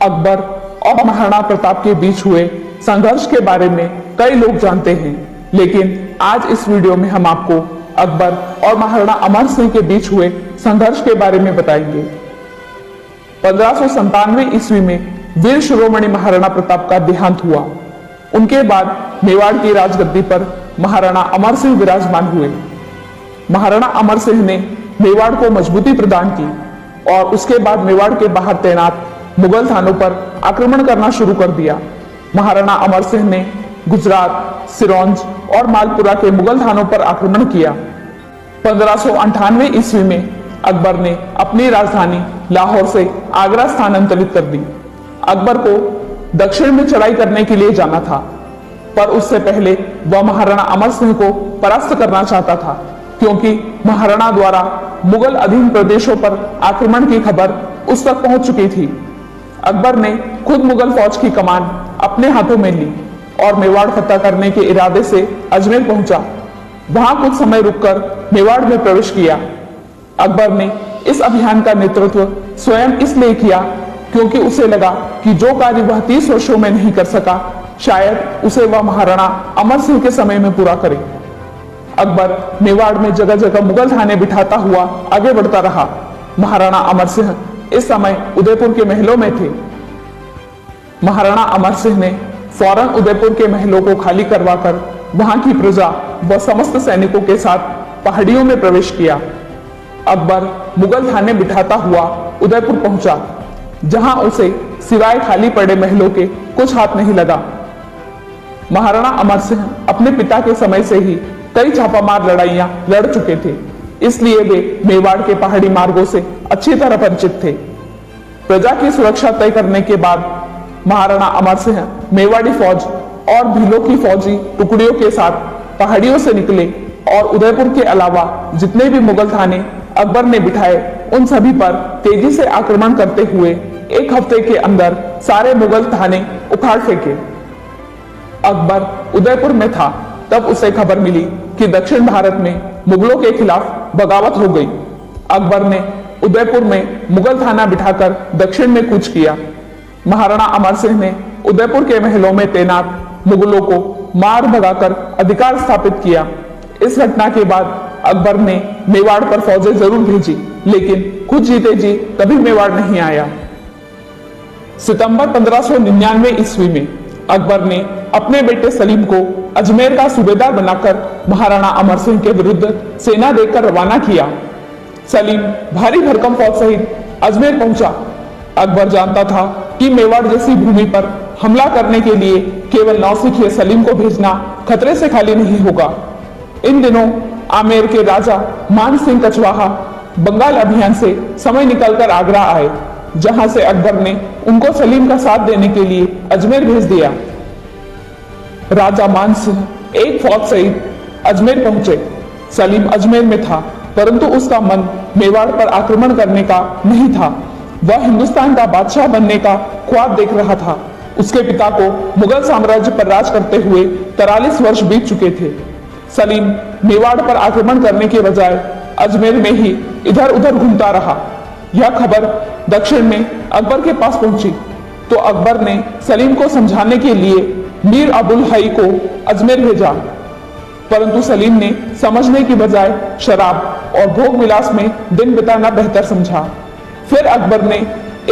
अकबर और महाराणा प्रताप के बीच हुए संघर्ष के बारे में कई लोग जानते हैं, लेकिन आज इस वीडियो में हम आपको अकबर और महाराणा अमर सिंह के बीच हुए संघर्ष के बारे में बताएंगे। 1597 ईस्वी में वीर शिरोमणि महाराणा प्रताप का देहांत हुआ। उनके बाद मेवाड़ की राजगद्दी पर महाराणा अमर सिंह विराजमान हुए। महाराणा अमर सिंह ने मेवाड़ को मजबूती प्रदान की और उसके बाद मेवाड़ के बाहर तैनात मुगल थानों पर आक्रमण करना शुरू कर दिया। महाराणा अमर सिंह ने गुजरात, सिरोंज और मालपुरा के मुगल थानों पर आक्रमण किया। 1598 ईस्वी में अकबर ने अपनी राजधानी लाहौर से आगरा स्थानांतरित कर दी। अकबर को दक्षिण में चढ़ाई करने के लिए जाना था, पर उससे पहले वह महाराणा अमर सिंह को परास्त करना चाहता था, क्योंकि महाराणा द्वारा मुगल अधीन प्रदेशों पर आक्रमण की खबर उस तक पहुंच चुकी थी। अकबर ने खुद मुगल फौज की कमान अपने हाथों में ली और मेवाड़ फतह करने के इरादे से अजमेर पहुंचा। वहां कुछ समय रुककर मेवाड़ में प्रवेश किया। अकबर ने इस अभियान का नेतृत्व स्वयं इसलिए किया क्योंकि उसे लगा कि जो कार्य वह 30 वर्षों में नहीं कर सका, शायद उसे वह महाराणा अमर सिंह के समय में पूरा करे। अकबर मेवाड़ में जगह जगह मुगल थाने बिठाता हुआ आगे बढ़ता रहा। महाराणा अमर सिंह इस समय उदयपुर के महलों में थे। महाराणा अमर सिंह ने फौरन उदयपुर के महलों को खाली करवाकर वहां की प्रजा व समस्त सैनिकों के साथ पहाड़ियों में प्रवेश किया। अकबर मुगल थाने बिठाता हुआ उदयपुर पहुंचा, जहां उसे सिवाय खाली पड़े महलों के कुछ हाथ नहीं लगा। महाराणा अमर सिंह अपने पिता के समय से ही कई छापामार लड़ाइयां लड़ चुके थे, इसलिए वे मेवाड़ के पहाड़ी मार्गों से अच्छी तरह परिचित थे। प्रजा की सुरक्षा तय करने के बाद महाराणा अमर सिंह मेवाड़ी फौज और भीलों की फौजी टुकड़ियों के साथ पहाड़ियों से निकले और उदयपुर के अलावा जितने भी मुगल थाने अकबर ने बिठाए, उन सभी पर तेजी से आक्रमण करते हुए एक हफ्ते के अंदर सारे मुगल थाने उखाड़ फेंके। अकबर उदयपुर में था तब उसे खबर मिली कि दक्षिण भारत में मुगलों के खिलाफ बगावत हो गई। अकबर ने उदयपुर में मुगल थाना बिठाकर दक्षिण में कूच किया। महाराणा अमर सिंह ने उदयपुर के महलों में तैनात मुगलों को मार भगाकर अधिकार स्थापित किया। इस घटना के बाद अकबर ने मेवाड़ पर फौजें जरूर भेजी, लेकिन खुद जीते जी कभी मेवाड़ नहीं आया। सितंबर 1599 ईस्वी में अकबर ने अपने बेटे सलीम को अजमेर का सूबेदार बनाकर महाराणा अमर सिंह के विरुद्ध सेना देकर रवाना किया। सलीम भारी भरकम फौज सहित अजमेर पहुंचा। अकबर जानता था कि मेवाड़ जैसी भूमि पर हमला करने के लिए केवल नौसिखिए सलीम को भेजना खतरे से खाली नहीं होगा। इन दिनों आमेर के राजा मान सिंह कछवाहा बंगाल अभियान से समय निकलकर आगरा आए, जहां से अकबर ने उनको सलीम का साथ देने के लिए अजमेर भेज दिया। राजा मान सिंह एक फौज सहित अजमेर पहुंचे। सलीम अजमेर में था, परंतु उसका मन मेवाड़ पर आक्रमण करने का नहीं था। वह हिंदुस्तान का बादशाह बनने का ख्वाब देख रहा था। उसके पिता को मुगल साम्राज्य पर राज करते हुए 43 वर्ष बीत चुके थे। सलीम मेवाड़ पर आक्रमण करने के बजाय अजमेर में ही इधर उधर घूमता रहा। यह खबर दक्षिण में अकबर के पास पहुंची, तो अकबर ने सलीम को समझाने के लिए मीर अबुल हई को अजमेर भेजा, परंतु सलीम ने समझने की बजाय शराब और भोग विलास में दिन बिताना बेहतर समझा। फिर अकबर ने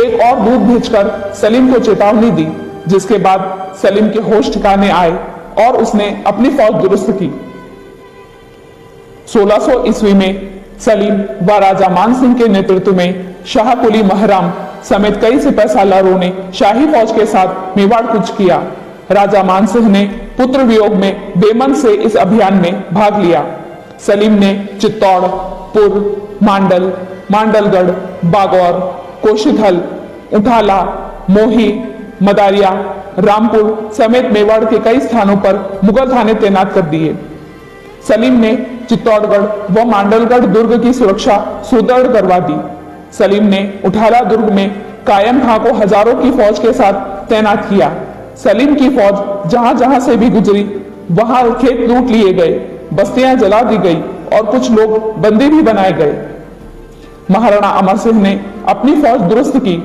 एक और दूत भेजकर सलीम को चेतावनी दी, जिसके बाद सलीम के होश ठिकाने आए और उसने अपनी फौज दुरुस्त की। 1600 ईस्वी में सलीम व राजा मान सिंह के नेतृत्व में शाह कुली महराम समेत कई सिपह सालारों ने शाही फौज के साथ मेवाड़ कूच किया। राजा मान सिंह ने पुत्र वियोग में बेमन से इस अभियान में भाग लिया। सलीम ने चित्तौड़, पुर, मांडल, मांडलगढ़, बागौर, कोशिथल, उठाला, मोही, मदारिया, रामपुर समेत मेवाड़ के कई स्थानों पर मुगल थाने तैनात कर दिए। सलीम ने चित्तौड़गढ़ व मांडलगढ़ दुर्ग की सुरक्षा सुदृढ़ करवा दी। सलीम ने उठाला दुर्ग में कायम खां को हजारों की फौज के साथ तैनात किया। सलीम की फौज जहां जहां से भी गुजरी, वहां खेत लूट लिए गए, बस्तियां जला दी गई और कुछ लोग बंदी भी बनाए गए। महाराणा अमर सिंह ने अपनी फौज दुरुस्त की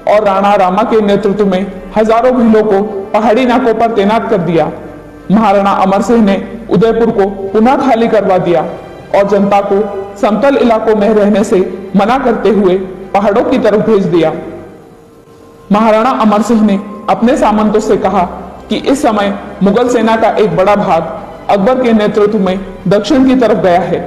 और राणा रामा के नेतृत्व में हजारों भीलों को पहाड़ी नाकों पर तैनात कर दिया। महाराणा अमर सिंह ने उदयपुर को पुनः खाली करवा दिया और जनता को समतल इलाकों में रहने से मना करते हुए पहाड़ों की तरफ भेज दिया। महाराणा अमर सिंह ने अपने सामंतों से कहा कि इस समय मुगल सेना का एक बड़ा भाग अकबर के नेतृत्व में दक्षिण की तरफ गया है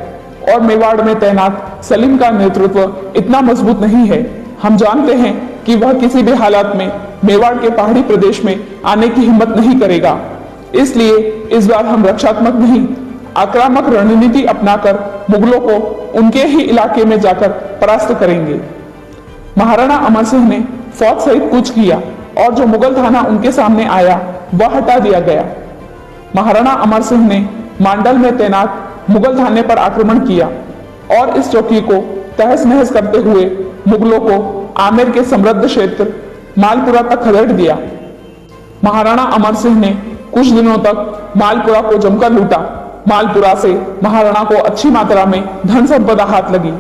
और मेवाड़ में तैनात सलीम का नेतृत्व इतना मजबूत नहीं है। हम जानते हैं कि वह किसी भी हालात में मेवाड़ के पहाड़ी प्रदेश में आने की हिम्मत नहीं करेगा। इसलिए इस बार हम रक्षात्मक नहीं, आक्रामक रणनीति अपनाकर मुगलों को उनके ही इलाके में जाकर परास्त करेंगे। महाराणा अमर सिंह ने फौज सहित कूच किया और जो मुगल थाना उनके सामने आया वह हटा दिया गया। महाराणा अमर सिंह ने मांडल में तैनात मुगल थाने पर आक्रमण किया और इस चौकी को तहस नहस करते हुए मुगलों को आमेर के समृद्ध क्षेत्र मालपुरा तक खदेड़ दिया। महाराणा अमर सिंह ने कुछ दिनों तक मालपुरा को जमकर लूटा। मालपुरा से महाराणा को अच्छी मात्रा में धन संपदा हाथ लगी।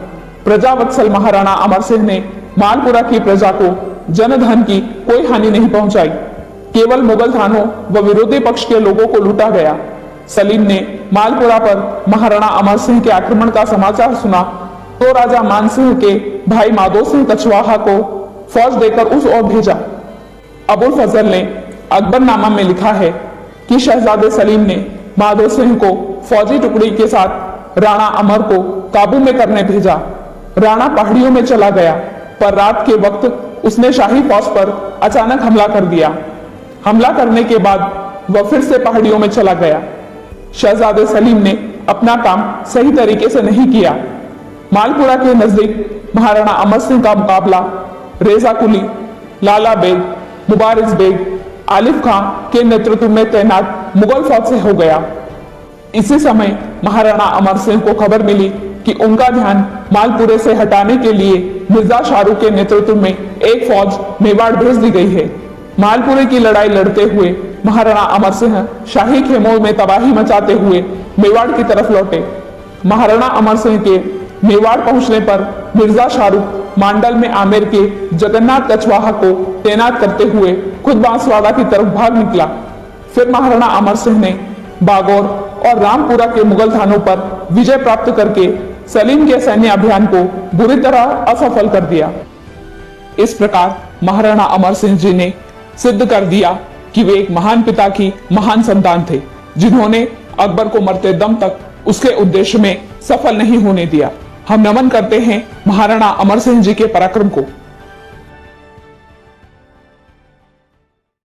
प्रजावत्सल महाराणा अमर सिंह ने मालपुरा की प्रजा को जनधन की कोई हानि नहीं पहुंचाई। केवल मुगल थानों व विरोधी पक्ष के लोगों को लूटा गया। सलीम ने मालपुरा पर महाराणा अमर सिंह के आक्रमण का समाचार सुना तो राजा मानसिंह के भाई माधो सिंह कछवाहा को फौज देकर उस ओर भेजा। अबुल फजल ने अकबरनामा में लिखा है कि शहजादे सलीम ने माधो सिंह को फौजी टुकड़ी के साथ राणा अमर को काबू में करने भेजा। राणा पहाड़ियों में चला गया पर रात के वक्त उसने शाही फौज पर अचानक हमला कर दिया। हमला करने के बाद वह फिर से पहाड़ियों में चला गया। शहजादे सलीम ने अपना काम सही तरीके से नहीं किया। मालपुरा के नजदीक महाराणा अमर सिंह का मुकाबला रेजा कुली, लाला बेग, मुबारिज बेग, आलिफ खां के नेतृत्व में तैनात मुगल फौज से हो गया। इसी समय महाराणा अमर सिंह को खबर मिली कि उनका ध्यान मालपुरे से हटाने के लिए मिर्जा शाहरुख के नेतृत्व में एक फौज मेवाड़ भेज दी गई है। मालपुरे की लड़ाई लड़ते हुए महाराणा अमर सिंह शाही खेमों में तबाही मचाते हुए मेवाड़ की तरफ लौटे। महाराणा अमर सिंह के मेवाड़ पहुंचने पर मिर्जा शाहरुख मांडल में आमेर के जगन्नाथ कछवाहा को तैनात करते हुए खुद बांसवाड़ा की तरफ भाग निकला। फिर महाराणा अमर सिंह ने बागौर और रामपुरा के मुगल थानों पर विजय प्राप्त करके सलीम के सैन्य अभियान को बुरी तरह असफल कर दिया। इस प्रकार महाराणा अमर सिंह जी ने सिद्ध कर दिया कि वे एक महान पिता की महान संतान थे, जिन्होंने अकबर को मरते दम तक उसके उद्देश्य में सफल नहीं होने दिया। हम नमन करते हैं महाराणा अमर सिंह जी के पराक्रम को।